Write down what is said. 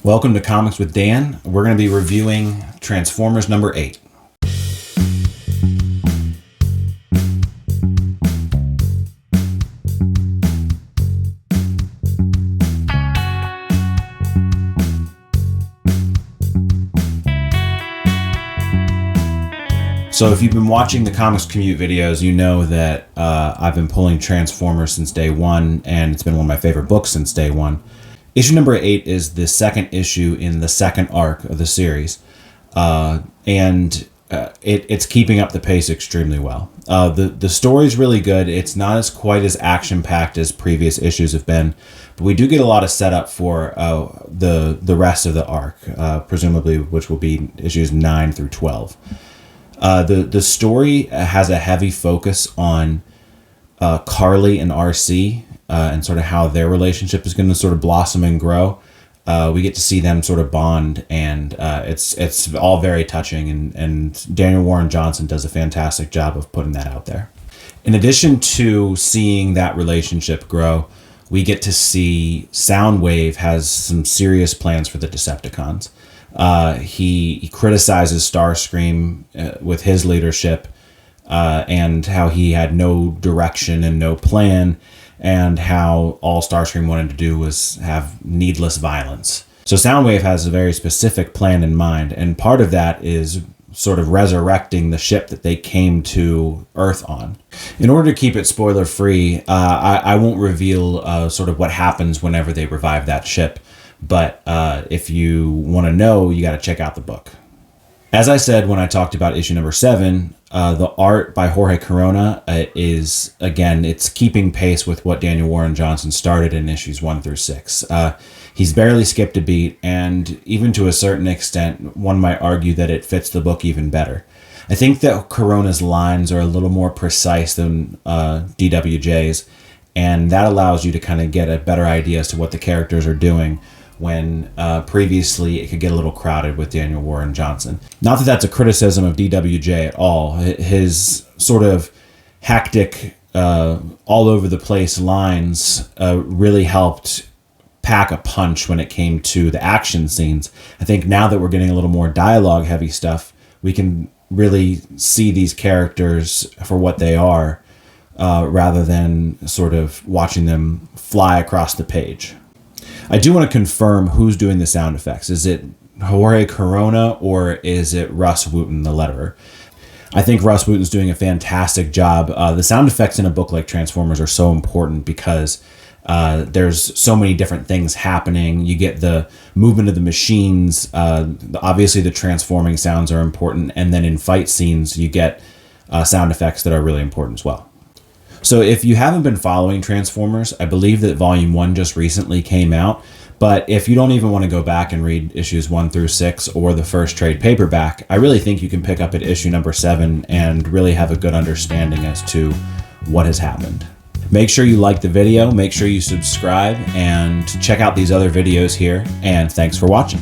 Welcome to Comics with Dan. We're going to be reviewing Transformers number 8. So if you've been watching the Comics Commute videos, you know that I've been pulling Transformers since day one, and it's been one of my favorite books since day one. Issue number 8 is the second issue in the second arc of the series, and it's keeping up the pace extremely well. The story's really good. It's not as quite as action-packed as previous issues have been, but we do get a lot of setup for the rest of the arc, presumably which will be issues 9 through 12. The story has a heavy focus on Carly and RC and sort of how their relationship is going to sort of blossom and grow. We get to see them sort of bond, and it's all very touching, and Daniel Warren Johnson does a fantastic job of putting that out there. In addition to seeing that relationship grow, we get to see Soundwave has some serious plans for the Decepticons. He criticizes Starscream with his leadership and how he had no direction and no plan, and how all Starscream wanted to do was have needless violence. So Soundwave has a very specific plan in mind, and part of that is sort of resurrecting the ship that they came to Earth on. In order to keep it spoiler-free, I won't reveal sort of what happens whenever they revive that ship. But if you want to know, you got to check out the book. As I said when I talked about issue number 7, the art by Jorge Corona is, again, it's keeping pace with what Daniel Warren Johnson started in issues 1 through 6. He's barely skipped a beat, and even to a certain extent, one might argue that it fits the book even better. I think that Corona's lines are a little more precise than DWJ's, and that allows you to kind of get a better idea as to what the characters are doing, when previously it could get a little crowded with Daniel Warren Johnson. Not that that's a criticism of DWJ at all. His sort of hectic, all over the place lines really helped pack a punch when it came to the action scenes. I think now that we're getting a little more dialogue heavy stuff, we can really see these characters for what they are, rather than sort of watching them fly across the page. I do want to confirm who's doing the sound effects. Is it Jorge Corona or is it Russ Wooten, the letterer? I think Russ Wooten's doing a fantastic job. The sound effects in a book like Transformers are so important because there's so many different things happening. You get the movement of the machines. Obviously, the transforming sounds are important. And then in fight scenes, you get sound effects that are really important as well. So if you haven't been following Transformers, I believe that Volume 1 just recently came out. But if you don't even want to go back and read issues 1 through 6 or the first trade paperback, I really think you can pick up at issue number 7 and really have a good understanding as to what has happened. Make sure you like the video, make sure you subscribe, and check out these other videos here. And thanks for watching.